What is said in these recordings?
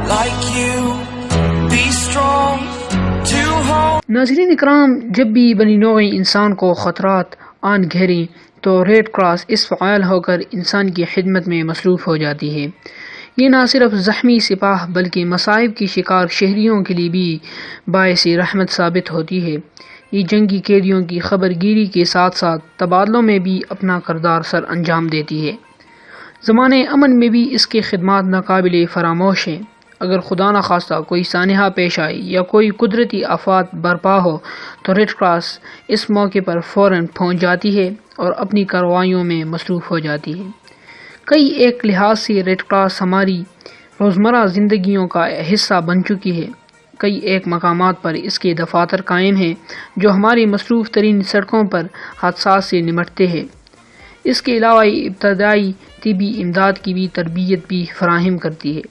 like you. Be strong to hold. ناظرین اکرام، جب بھی بنی نوع انسان کو خطرات آن گھیریں تو ریڈ کراس اس فعال ہو کر انسان کی خدمت میں مصروف ہو جاتی ہے۔ یہ نہ صرف زخمی سپاہ بلکہ مصائب کی شکار شہریوں کے لیے بھی باعث رحمت ثابت ہوتی ہے۔ یہ جنگی قیدیوں کی خبر گیری کے ساتھ ساتھ تبادلوں میں بھی اپنا کردار سر انجام دیتی ہے۔ زمانے امن میں بھی اس کے خدمات ناقابل فراموش ہیں۔ اگر خدا نخواستہ کوئی سانحہ پیش آئے یا کوئی قدرتی آفات برپا ہو تو ریڈ کراس اس موقع پر فوراً پہنچ جاتی ہے اور اپنی کارروائیوں میں مصروف ہو جاتی ہے۔ کئی ایک لحاظ سے ریڈ کراس ہماری روزمرہ زندگیوں کا حصہ بن چکی ہے۔ کئی ایک مقامات پر اس کے دفاتر قائم ہیں جو ہماری مصروف ترین سڑکوں پر حادثات سے نمٹتے ہیں۔ اس کے علاوہ ابتدائی طبی امداد کی بھی تربیت بھی فراہم کرتی ہے۔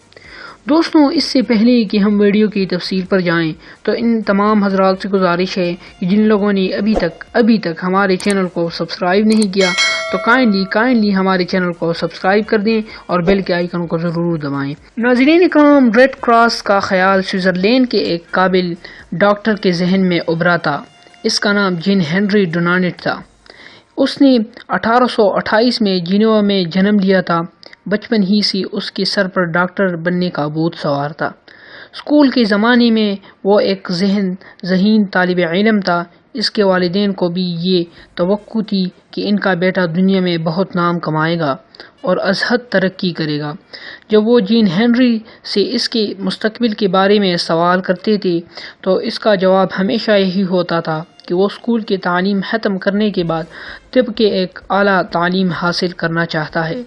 دوستوں، اس سے پہلے کہ ہم ویڈیو کی تفصیل پر جائیں تو ان تمام حضرات سے گزارش ہے کہ جن لوگوں نے ابھی تک ہمارے چینل کو سبسکرائب نہیں کیا تو کائنڈلی ہمارے چینل کو سبسکرائب کر دیں اور بیل کے آئیکن کو ضرور دبائیں۔ ناظرین اکرام، ریڈ کراس کا خیال سوئٹزرلینڈ کے ایک قابل ڈاکٹر کے ذہن میں ابھرا تھا۔ اس کا نام جین ہنری ڈونانٹ تھا۔ اس نے 1828 میں جنیوا میں جنم لیا تھا۔ بچپن ہی سے اس کے سر پر ڈاکٹر بننے کا بھوت سوار تھا۔ اسکول کے زمانے میں وہ ایک ذہین طالب علم تھا۔ اس کے والدین کو بھی یہ توقع تھی کہ ان کا بیٹا دنیا میں بہت نام کمائے گا اور از حد ترقی کرے گا۔ جب وہ جین ہنری سے اس کے مستقبل کے بارے میں سوال کرتے تھے تو اس کا جواب ہمیشہ یہی ہوتا تھا کہ وہ اسکول کی تعلیم ختم کرنے کے بعد طب کے ایک اعلیٰ تعلیم حاصل کرنا چاہتا ہے۔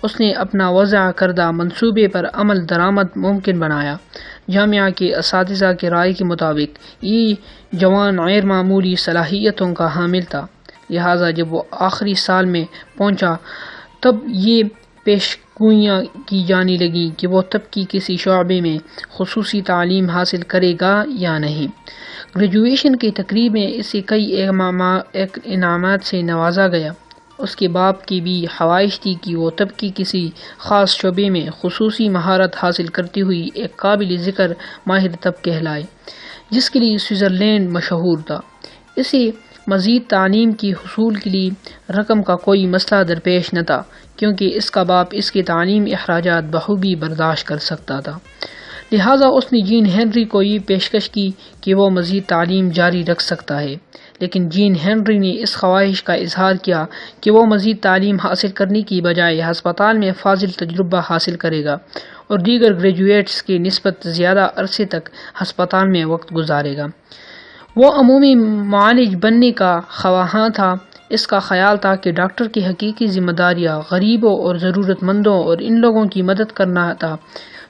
اس نے اپنا وضع کردہ منصوبے پر عمل درآمد ممکن بنایا۔ جامعہ کے اساتذہ کی رائے کے مطابق یہ جوان غیر معمولی صلاحیتوں کا حامل تھا، لہٰذا جب وہ آخری سال میں پہنچا تب یہ پیشگوئیاں کی جانے لگیں کہ وہ طب کی کسی شعبے میں خصوصی تعلیم حاصل کرے گا یا نہیں۔ گریجویشن کی تقریب میں اسے کئی انعامات سے نوازا گیا۔ اس کے باپ کی بھی خواہش تھی کہ وہ طب کی کسی خاص شعبے میں خصوصی مہارت حاصل کرتی ہوئی ایک قابل ذکر ماہر طب کہلائے، جس کے لیے سوئٹزرلینڈ مشہور تھا۔ اسے مزید تعلیم کی حصول کے لیے رقم کا کوئی مسئلہ درپیش نہ تھا، کیونکہ اس کا باپ اس کے تعلیمی اخراجات بخوبی برداشت کر سکتا تھا۔ لہٰذا اس نے جین ہنری کو یہ پیشکش کی کہ وہ مزید تعلیم جاری رکھ سکتا ہے، لیکن جین ہنری نے اس خواہش کا اظہار کیا کہ وہ مزید تعلیم حاصل کرنے کی بجائے ہسپتال میں فاضل تجربہ حاصل کرے گا اور دیگر گریجویٹس کی نسبت زیادہ عرصے تک ہسپتال میں وقت گزارے گا۔ وہ عمومی معالج بننے کا خواہاں تھا۔ اس کا خیال تھا کہ ڈاکٹر کی حقیقی ذمہ داریاں غریبوں اور ضرورت مندوں اور ان لوگوں کی مدد کرنا تھا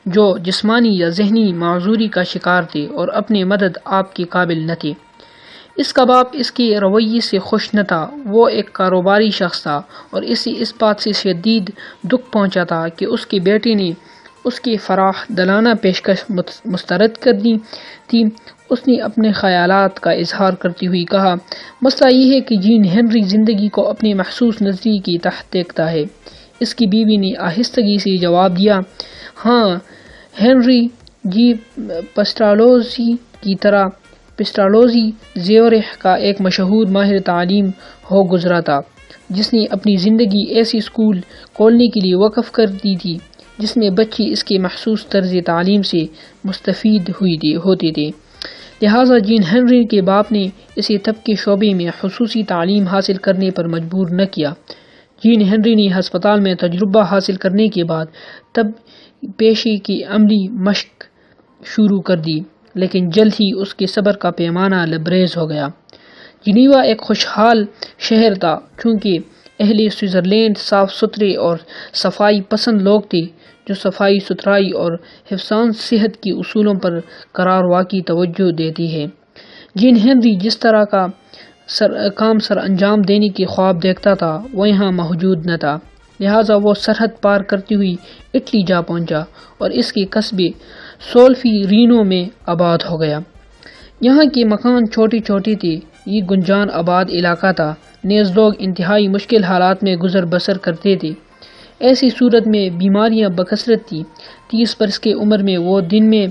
جو جسمانی یا ذہنی معذوری کا شکار تھے اور اپنی مدد آپ کے قابل نہ تھے۔ اس کا باپ اس کے رویے سے خوش نہ تھا۔ وہ ایک کاروباری شخص تھا اور اسے اس بات سے شدید دکھ پہنچا تھا کہ اس کے بیٹے نے اس کی فراخ دلانہ پیشکش مسترد کر دی تھی۔ اس نے اپنے خیالات کا اظہار کرتے ہوئے کہا، مسئلہ یہ ہے کہ جین ہنری زندگی کو اپنے محسوس نظریے کے تحت دیکھتا ہے۔ اس کی بیوی نے آہستگی سے جواب دیا، ہاں ہنری جی پیسٹالوزی زیورخ کا ایک مشہور ماہر تعلیم ہو گزرا تھا، جس نے اپنی زندگی ایسی اسکول کھولنے کے لیے وقف کر دی تھی جس میں بچے اس کے محسوس طرز تعلیم سے مستفید ہوتے تھے۔ لہٰذا جین ہنری کے باپ نے اسے طب کے شعبے میں خصوصی تعلیم حاصل کرنے پر مجبور نہ کیا۔ جین ہنری نے ہسپتال میں تجربہ حاصل کرنے کے بعد طب پیشے کی عملی مشق شروع کر دی، لیکن جلد ہی اس کے صبر کا پیمانہ لبریز ہو گیا۔ جنیوا ایک خوشحال شہر تھا، چونکہ اہل سوئٹزرلینڈ صاف ستھرے اور صفائی پسند لوگ تھے جو صفائی ستھرائی اور حفظان صحت کے اصولوں پر قرار واقعی توجہ دیتی ہے۔ جین ہنری جس طرح کا کام سر انجام دینے کی خواب دیکھتا تھا وہ یہاں موجود نہ تھا، لہٰذا وہ سرحد پار کرتے ہوئی اٹلی جا پہنچا اور اس کے قصبے سولفی رینو میں آباد ہو گیا۔ یہاں کے مکان چھوٹے چھوٹے تھے، یہ گنجان آباد علاقہ تھا، نیز لوگ انتہائی مشکل حالات میں گزر بسر کرتے تھے۔ ایسی صورت میں بیماریاں بکثرت تھیں۔ 30 برس کی عمر میں وہ دن میں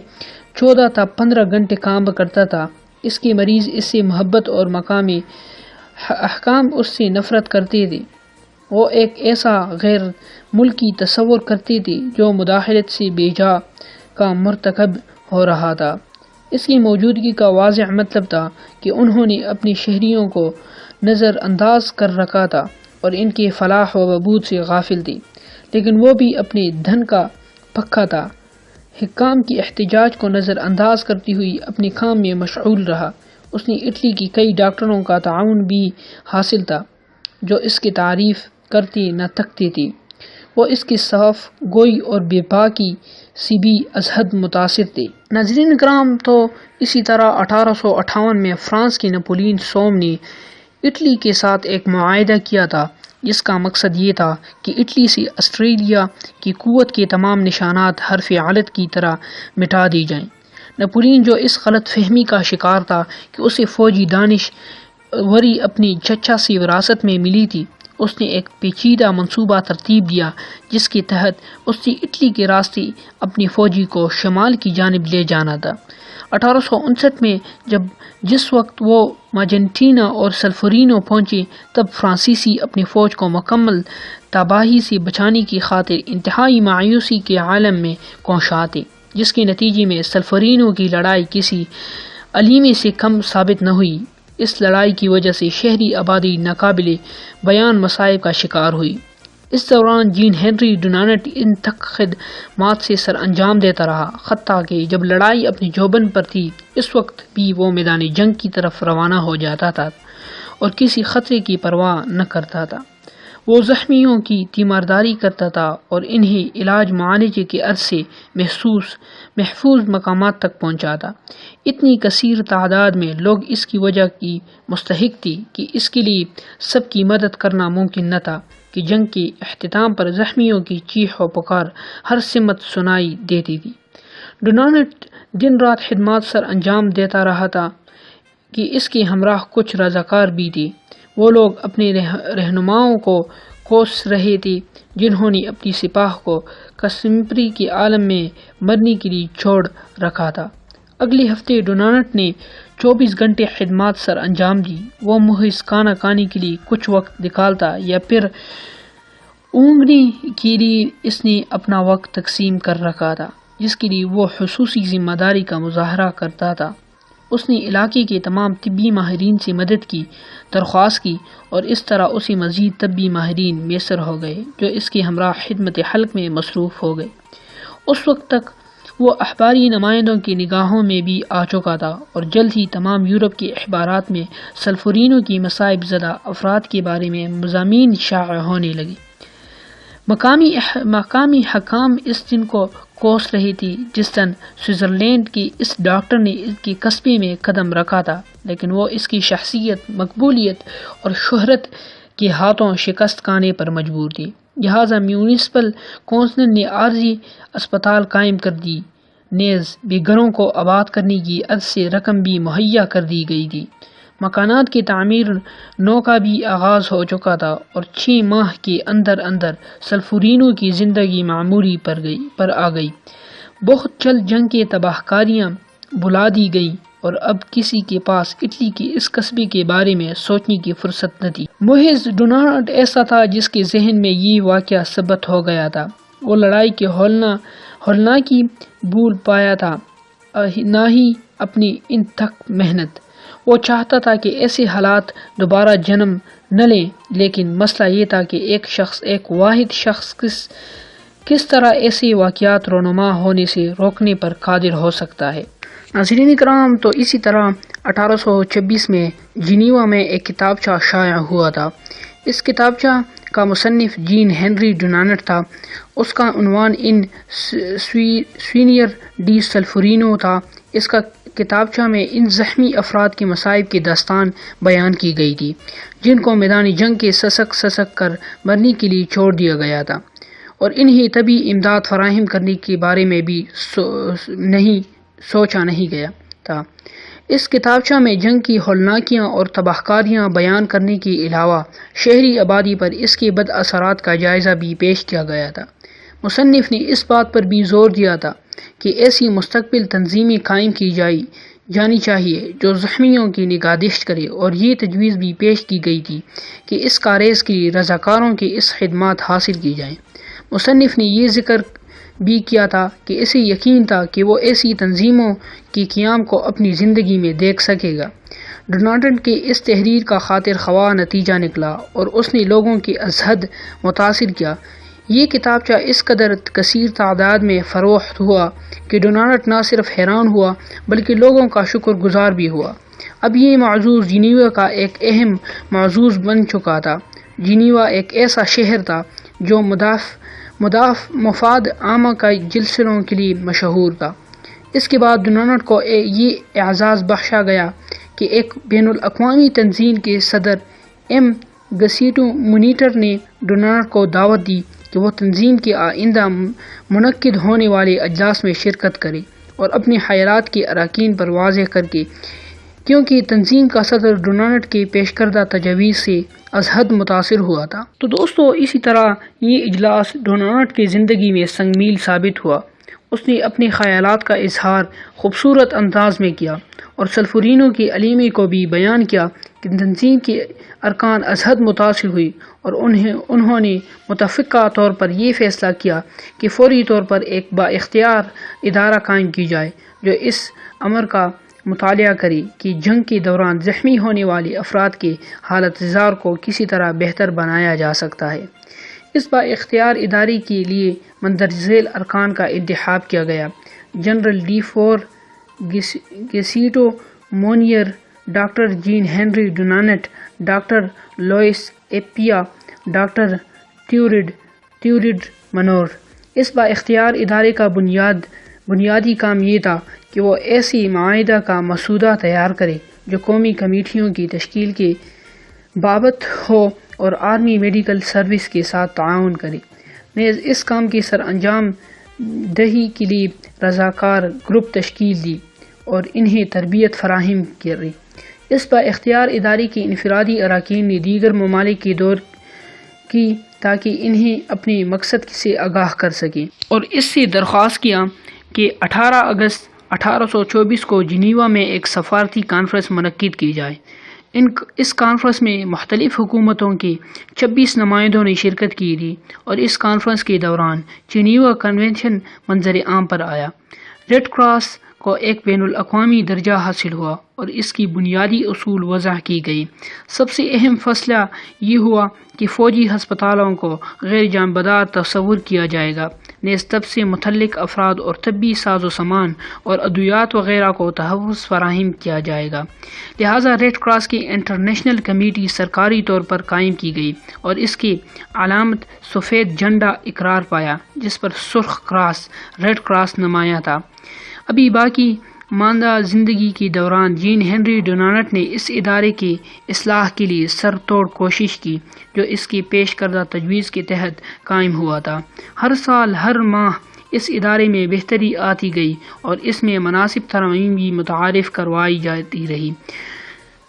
14 تا 15 گھنٹے کام کرتا تھا۔ اس کے مریض اس سے محبت اور مقامی حکام اس سے نفرت کرتے تھے۔ وہ ایک ایسا غیر ملکی تصور کرتے تھے جو مداخلت سے بے جا کا مرتکب ہو رہا تھا۔ اس کی موجودگی کا واضح مطلب تھا کہ انہوں نے اپنے شہریوں کو نظر انداز کر رکھا تھا اور ان کے فلاح و بہبود سے غافل تھے، لیکن وہ بھی اپنے دھن کا پکا تھا۔ حکام کی احتجاج کو نظر انداز کرتی ہوئی اپنے کام میں مشغول رہا۔ اس نے اٹلی کی کئی ڈاکٹروں کا تعاون بھی حاصل تھا جو اس کی تعریف کرتے نہ تھکتے تھے۔ وہ اس کی صاف گوئی اور بے باکی سے بھی از حد متاثر تھے۔ ناظرین کرام، تو اسی طرح 1858 میں فرانس کے نپولین سوم نے اٹلی کے ساتھ ایک معاہدہ کیا تھا جس کا مقصد یہ تھا کہ اٹلی سے آسٹریلیا کی قوت کے تمام نشانات حرف علت کی طرح مٹا دی جائیں۔ نپولین، جو اس غلط فہمی کا شکار تھا کہ اسے فوجی دانش وری اپنی چچا سے وراثت میں ملی تھی، اس نے ایک پیچیدہ منصوبہ ترتیب دیا جس کے تحت اس نے اٹلی کے راستے اپنی فوجی کو شمال کی جانب لے جانا تھا۔ 1859 میں جس وقت وہ ماجنٹینا اور سلفورینو پہنچے، تب فرانسیسی اپنی فوج کو مکمل تباہی سے بچانے کی خاطر انتہائی مایوسی کے عالم میں کوشاں تھے، جس کے نتیجے میں سلفورینو کی لڑائی کسی علیمی سے کم ثابت نہ ہوئی۔ اس لڑائی کی وجہ سے شہری آبادی ناقابل بیان مصائب کا شکار ہوئی۔ اس دوران جین ہنری ڈونانٹ ان تک خدمات سے سر انجام دیتا رہا، حتیٰ کہ جب لڑائی اپنی جوبن پر تھی اس وقت بھی وہ میدان جنگ کی طرف روانہ ہو جاتا تھا اور کسی خطرے کی پرواہ نہ کرتا تھا۔ وہ زخمیوں کی تیمارداری کرتا تھا اور انہیں علاج معالجے کے عرض سے محفوظ مقامات تک پہنچاتا۔ اتنی کثیر تعداد میں لوگ اس کی وجہ کی مستحق تھی کہ اس کے لیے سب کی مدد کرنا ممکن نہ تھا کہ جنگ کے اختتام پر زخمیوں کی چیخ و پکار ہر سمت سنائی دیتی تھی۔ ڈونانٹ دن رات خدمات سر انجام دیتا رہا تھا کہ اس کے ہمراہ کچھ رضاکار بھی تھے۔ وہ لوگ اپنے رہنماؤں کو کوس رہے تھے جنہوں نے اپنی سپاہ کو کسمپری کے عالم میں مرنے کے لیے چھوڑ رکھا تھا۔ اگلے ہفتے ڈونانٹ نے 24 گھنٹے خدمات سر انجام دی۔ وہ محض کھانا کھانے کے لیے کچھ وقت نکالتا یا پھر اونگنے کے لیے اس نے اپنا وقت تقسیم کر رکھا تھا، جس کے لیے وہ خصوصی ذمہ داری کا مظاہرہ کرتا تھا۔ اس نے علاقے کے تمام طبی ماہرین سے مدد کی درخواست کی اور اس طرح اسے مزید طبی ماہرین میسر ہو گئے جو اس کے ہمراہ خدمت خلق میں مصروف ہو گئے۔ اس وقت تک وہ اخباری نمائندوں کی نگاہوں میں بھی آ چکا تھا اور جلد ہی تمام یورپ کے اخبارات میں سلفورینو کی مصائب زدہ افراد کے بارے میں مضامین شائع ہونے لگے۔ مقامی حکام اس دن کو کوس رہے تھے جس دن سوئٹزرلینڈ کے اس ڈاکٹر نے اس کے قصبے میں قدم رکھا تھا، لیکن وہ اس کی شخصیت، مقبولیت اور شہرت کے ہاتھوں شکست کھانے پر مجبور تھی۔ لہذا میونسپل کونسل نے عارضی اسپتال قائم کر دی، نیز بے گھروں کو آباد کرنے کی عرض سے رقم بھی مہیا کر دی گئی تھی۔ مکانات کی تعمیر نو کا بھی آغاز ہو چکا تھا اور 6 ماہ کے اندر سلفورینو کی زندگی معمولی پر آ گئی۔ بہت جلد جنگ کے تباہ کاریاں بلا دی گئی اور اب کسی کے پاس اٹلی کے اس قصبے کے بارے میں سوچنے کی فرصت نہ تھی۔ محض ڈونانٹ ایسا تھا جس کے ذہن میں یہ واقعہ ثبت ہو گیا تھا۔ وہ لڑائی کے ہولناکی بھول پایا تھا، نہ ہی اپنی ان تک محنت۔ وہ چاہتا تھا کہ ایسے حالات دوبارہ جنم نہ لیں، لیکن مسئلہ یہ تھا کہ ایک واحد شخص کس طرح ایسے واقعات رونما ہونے سے روکنے پر قادر ہو سکتا ہے۔ ناظرین کرام، تو اسی طرح 1826 میں جنیوا میں ایک کتابچہ شائع ہوا تھا۔ اس کتابچہ کا مصنف جین ہنری ڈونانٹ تھا۔ اس کا عنوان ان سوینئر ڈی سلفورینو تھا۔ اس کا کتابچہ میں ان زخمی افراد کے مصائب کی داستان بیان کی گئی تھی جن کو میدان جنگ کے سسک کر مرنے کے لیے چھوڑ دیا گیا تھا، اور انہیں طبی امداد فراہم کرنے کے بارے میں بھی سوچا نہیں گیا تھا۔ اس کتابچہ میں جنگ کی ہولناکیاں اور تباہ کاریاں بیان کرنے کے علاوہ شہری آبادی پر اس کے بد اثرات کا جائزہ بھی پیش کیا گیا تھا۔ مصنف نے اس بات پر بھی زور دیا تھا کہ ایسی مستقبل تنظیمیں قائم کی جانی چاہیے جو زخمیوں کی نگہداشت کرے، اور یہ تجویز بھی پیش کی گئی تھی کہ اس کاریز کے لیے رضاکاروں کی اس خدمات حاصل کی جائیں۔ مصنف نے یہ ذکر بھی کیا تھا کہ اسے یقین تھا کہ وہ ایسی تنظیموں کے قیام کو اپنی زندگی میں دیکھ سکے گا۔ ڈونالڈ کے اس تحریر کا خاطر خواہ نتیجہ نکلا اور اس نے لوگوں کی ازحد متاثر کیا۔ یہ کتابچہ اس قدر کثیر تعداد میں فروخت ہوا کہ ڈونالڈ نہ صرف حیران ہوا بلکہ لوگوں کا شکر گزار بھی ہوا۔ اب یہ موضوع جنیوا کا ایک اہم موضوع بن چکا تھا۔ جنیوا ایک ایسا شہر تھا جو مفاد عامہ کا جلسوں کے لیے مشہور تھا۔ اس کے بعد ڈونالڈ کو یہ اعزاز بخشا گیا کہ ایک بین الاقوامی تنظیم کے صدر ایم گسیٹو مونیٹر نے ڈونالڈ کو دعوت دی کہ وہ تنظیم کے آئندہ منعقد ہونے والے اجلاس میں شرکت کرے اور اپنے خیالات کے اراکین پر واضح کر کے، کیونکہ تنظیم کا صدر ڈونالڈ کے پیش کردہ تجاویز سے ازحد متاثر ہوا تھا۔ تو دوستو، اسی طرح یہ اجلاس ڈونالڈ کی زندگی میں سنگ میل ثابت ہوا۔ اس نے اپنے خیالات کا اظہار خوبصورت انداز میں کیا اور سلفورینو کی علیمی کو بھی بیان کیا کہ تنظیم کے ارکان ازحد متاثر ہوئی اور انہوں نے متفقہ طور پر یہ فیصلہ کیا کہ فوری طور پر ایک با اختیار ادارہ قائم کی جائے جو اس امر کا مطالعہ کرے کہ جنگ کے دوران زخمی ہونے والے افراد کے حالت زار کو کسی طرح بہتر بنایا جا سکتا ہے۔ اس با اختیار ادارے کے لیے مندرجہ ذیل ارکان کا انتخاب کیا گیا: general Dufour Gustave Moynier, doctor Jean Henri Dunant, doctor Louis Appia, doctor Theodore Maunoir. اس با اختیار ادارے کا بنیادی کام یہ تھا کہ وہ ایسی معاہدہ کا مسودہ تیار کرے جو قومی کمیٹیوں کی تشکیل کے بابت ہو اور آرمی میڈیکل سروس کے ساتھ تعاون کرے۔ نیز اس کام کی سر انجام دہی کے لیے رضاکار گروپ تشکیل دی اور انہیں تربیت فراہم کری۔ اس با اختیار ادارے کے انفرادی اراکین نے دیگر ممالک کی دور کی تاکہ انہیں اپنے مقصد سے آگاہ کر سکیں، اور اس سے درخواست کیا کہ 18 اگست 1824 کو جنیوا میں ایک سفارتی کانفرنس منعقد کی جائے۔ اس کانفرنس میں مختلف حکومتوں کے 26 نمائندوں نے شرکت کی تھی، اور اس کانفرنس کے دوران جنیوا کنونشن منظر عام پر آیا۔ ریڈ کراس کو ایک بین الاقوامی درجہ حاصل ہوا اور اس کی بنیادی اصول وضع کی گئی۔ سب سے اہم فیصلہ یہ ہوا کہ فوجی ہسپتالوں کو غیر جانبدار تصور کیا جائے گا، نیز طب سے متعلق افراد اور طبی ساز و سامان اور ادویات وغیرہ کو تحفظ فراہم کیا جائے گا۔ لہٰذا ریڈ کراس کی انٹرنیشنل کمیٹی سرکاری طور پر قائم کی گئی اور اس کی علامت سفید جھنڈا اقرار پایا جس پر سرخ کراس ریڈ کراس نمایاں تھا۔ ابھی باقی ماندہ زندگی کے دوران جین ہنری ڈونانٹ نے اس ادارے کی اصلاح کے لیے سر توڑ کوشش کی جو اس کی پیش کردہ تجویز کے تحت قائم ہوا تھا۔ ہر سال ہر ماہ اس ادارے میں بہتری آتی گئی اور اس میں مناسب ترمیم بھی متعارف کروائی جاتی رہی۔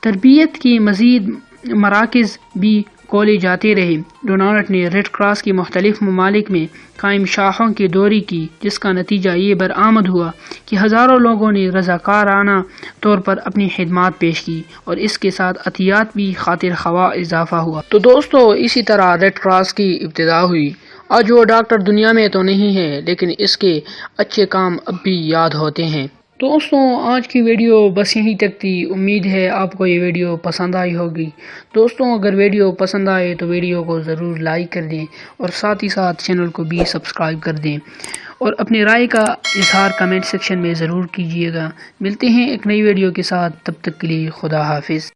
تربیت کے مزید مراکز بھی کھولے جاتے رہے۔ ڈونالڈ نے ریڈ کراس کی مختلف ممالک میں قائم شاخوں کی دوری کی، جس کا نتیجہ یہ برآمد ہوا کہ ہزاروں لوگوں نے رضاکارانہ طور پر اپنی خدمات پیش کی اور اس کے ساتھ عطیات بھی خاطر خواہ اضافہ ہوا۔ تو دوستو، اسی طرح ریڈ کراس کی ابتدا ہوئی۔ آج وہ ڈاکٹر دنیا میں تو نہیں ہے، لیکن اس کے اچھے کام اب بھی یاد ہوتے ہیں۔ دوستوں، آج کی ویڈیو بس یہیں تک تھی۔ امید ہے آپ کو یہ ویڈیو پسند آئی ہوگی۔ دوستوں، اگر ویڈیو پسند آئے تو ویڈیو کو ضرور لائک کر دیں اور ساتھ ہی ساتھ چینل کو بھی سبسکرائب کر دیں، اور اپنی رائے کا اظہار کمنٹ سیکشن میں ضرور کیجیے گا۔ ملتے ہیں ایک نئی ویڈیو کے ساتھ، تب تک کے لیے خدا حافظ۔